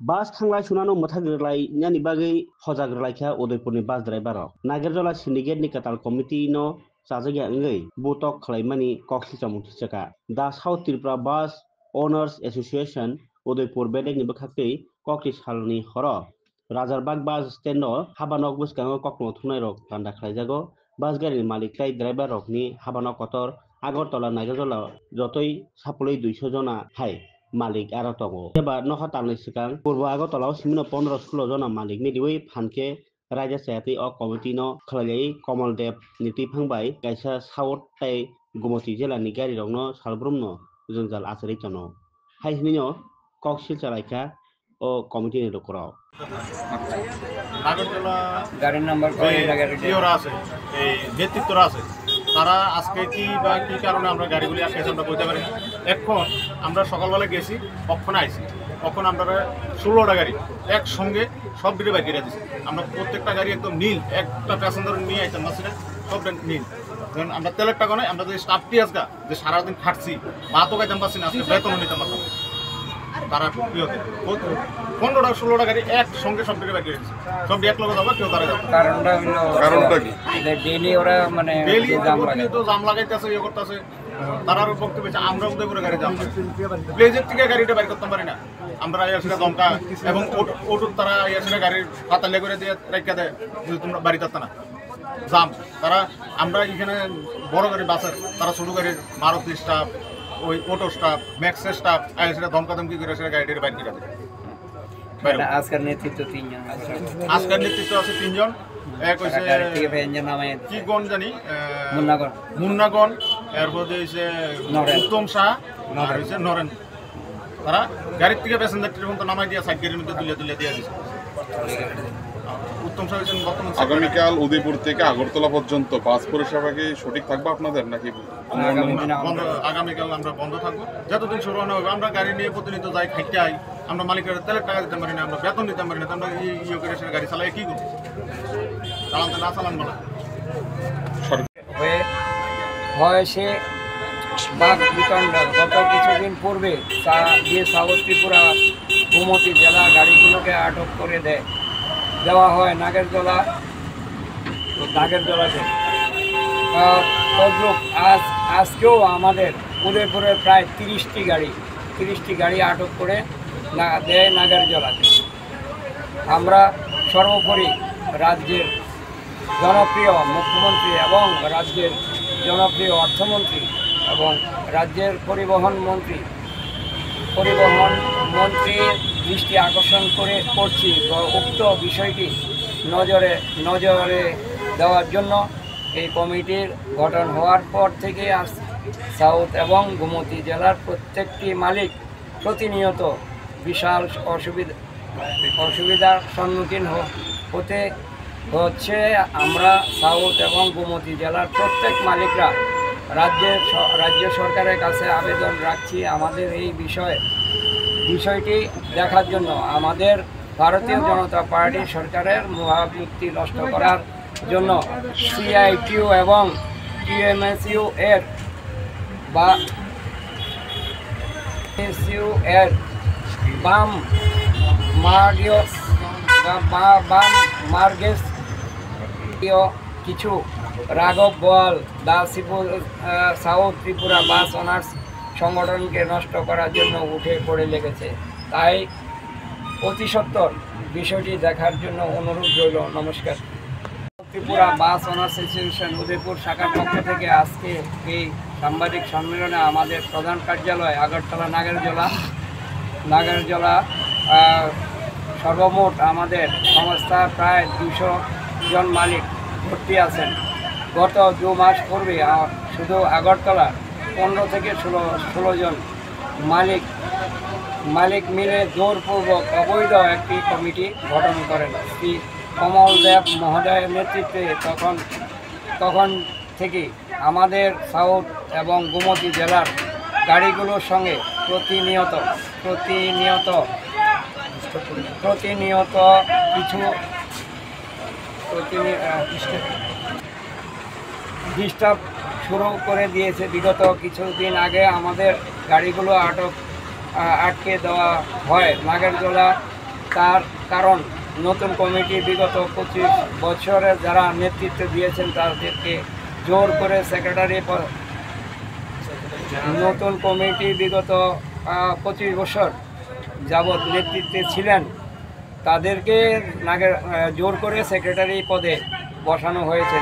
Bas thanglai sunano mathagrelai nyani bagai hojagrelaikha Udaipurni bus driver rok. Nagerjala syndicate ni katal committee no chajagya ngai botok khlaimani koksi chamung thika. The South Tripura Bus Owners Association Udaipur bedek ni bakhakti kokti salni horo. Rajarбаг bus stand no habanok buskango kokno thunai rok tanda khlaijago. Bus gari ni malik tai driver rok ni habanok kotor Agartala Nagerjala jotoi sapului 200 jona hai. Malik aro tongo ebar noha talni sikang purbo agotalaw simino 15-16 jona malik ni riwei phanke raja sayati o committee no khlailai Komal Dev niti phangbai kaisa south tai Gumoti jela ni gari rok no salbrumno jungjal achari chano hai hinino koksil chalaika o committee ni rokorok নাগরদোলা গাড়ির number ইওরা আছে এই নেতৃত্বরা আছে তারা আজকে কি বা কি কারণে আমরা গাড়িগুলি আজকে আমরা বলতে পারি না। এখন আমরা সকালবেলা গেছি কখন আইছি কখন আমরা 16টা গাড়ি একসঙ্গে সব দিকে বাইক কেটে দিচ্ছি। আমরা প্রত্যেকটা গাড়ি একদম নীল, একটা প্যাসেঞ্জার নিয়ে আইতাম না সেটা সব নীল। কারণ আমরা তেলের টাকা নয়, আমরা যে স্টাফটি আজকে যে সারাদিন খাটছি ভাতও খাইতাম পারছি না, আজকে বেতনও নিতাম পারতাম। তারা 15টা-16টা গাড়ি একসঙ্গে সব দিকে বাইক কেটে দিচ্ছে, সব এক লোক যাবো কেউ তারা যাবো। কারণটা কি ডেইলি ওরা মানে ডেইলি তো জাম লাগাইতেছে ইয়ে করতেছে। তারা আরো বক্তব্য আমরা উদয়পুরে গাড়ি জাম প্লেজের থেকে গাড়িটা বাইর করতে পারি না। আমরা ইয়াসিরা দমকা এবং ওটুর তারা ইয়াসিরা গাড়ির পাতালে করে দিয়ে রেখে দেয় যে তোমরা বাড়ি যাচ্ছে না জাম। তারা আমরা এখানে বড় গাড়ি বাসের তারা ছোটো গাড়ির মারুতি স্টাফ ওই অটো স্টাফ ম্যাক্সের স্টাফ সেটা দমকা দমকি করে সেটা গাড়িটির বাইর করে দেয়। আজকের নেতৃত্ব 3 জন, আজকের নেতৃত্ব আছে 3 জন। এক হচ্ছে কি গণ জানি মুন্নাগণ, এরপর হচ্ছে উত্তম শাহ আর হচ্ছে নরেন। তারা গাড়ির থেকে প্যাসেঞ্জার পর্যন্ত নামাই দিয়ে সাইড গাড়ির মধ্যে তুলে দিয়ে দিচ্ছে। উত্তম শাহ হচ্ছেন বর্তমান। আগামীকাল উদয়পুর থেকে আগরতলা পর্যন্ত বাস পরিষেবা কি সঠিক থাকবে আপনাদের নাকি আগামীকাল আমরা বন্ধ থাকবো যতদিন শুরু হবে। আমরা গাড়ি নিয়ে প্রতিনিয়ত যাই, খাইতে আই, আমরা মালিকের তেলের টাকা দিতে পারি না, আমরা বেতন দিতে পারি না, আমরা ইয়ে করে সেটা গাড়ি চালাই কি করবো? চালান না চালান বলা সে বাঘ বিতণ্ড গত কিছুদিন পূর্বে যে সাউথ ত্রিপুরা গুমতি জেলা গাড়িগুলোকে আটক করে দেওয়া হয় নাগেরজলাতে। তদ্রূপ আজকেও আমাদের উদয়পুরের প্রায় 30টি গাড়ি আটক করে দেয় নাগেরজলাতে। আমরা সর্বোপরি রাজ্যের জনপ্রিয় মুখ্যমন্ত্রী এবং রাজ্যের জনপ্রিয় অর্থমন্ত্রী এবং রাজ্যের পরিবহন মন্ত্রীর দৃষ্টি আকর্ষণ করছি উক্ত বিষয়টি নজরে দেওয়ার জন্য এই কমিটির গঠন হওয়ার পর থেকে সাউথ এবং গুমতি জেলার প্রত্যেকটি মালিক প্রতিনিয়ত বিশাল অসুবিধার সম্মুখীন হতে হচ্ছে। আমরা সাউথ এবং গুমতি জেলার প্রত্যেক মালিকরা রাজ্য সরকারের কাছে আবেদন রাখছি আমাদের এই বিষয়টি দেখার জন্য। আমাদের ভারতীয় জনতা পার্টি সরকারের মহামূর্তি নষ্ট করার জন্য CITU এবং TMSU এর বাম মার্গেস কিছু রাঘব বল সাউথ ত্রিপুরা বাস অনার্স সংগঠনকে নষ্ট করার জন্য উঠে পড়ে লেগেছে। তাই অতি সত্বর বিষয়টি দেখার জন্য অনুরোধ রইল। নমস্কার। ত্রিপুরা বাস অনার্স অ্যাসোসিয়েশন উদয়পুর শাখার পক্ষ থেকে আজকে এই সাংবাদিক সম্মেলনে আমাদের প্রধান কার্যালয় আগরতলা নাগেরজলা সর্বমোট আমাদের সংস্থার প্রায় 200 জন মালিক ভর্তি আছেন। গত 2 মাস পূর্বে শুধু আগরতলা 15 থেকে 16 জন মালিক মিলে জোরপূর্বক অবৈধ একটি কমিটি গঠন করেন। শ্রী কমল দেব মহোদয়ের নেতৃত্বে তখন থেকে আমাদের সাউথ এবং গুমতি জেলার গাড়িগুলোর সঙ্গে প্রতিনিয়ত কিছু ডিস্টার্ব শুরু করে দিয়েছে। বিগত কিছুদিন আগে আমাদের গাড়িগুলো আটকে দেওয়া হয় নাগেরজলা তার কারণ নতুন কমিটি বিগত 25 বছরে যারা নেতৃত্ব দিয়েছেন তাদেরকে জোর করে সেক্রেটারি নতুন কমিটি বিগত 25 বছর যাবৎ নেতৃত্বে ছিলেন তাদেরকে জোর করে সেক্রেটারি পদে বসানো হয়েছে।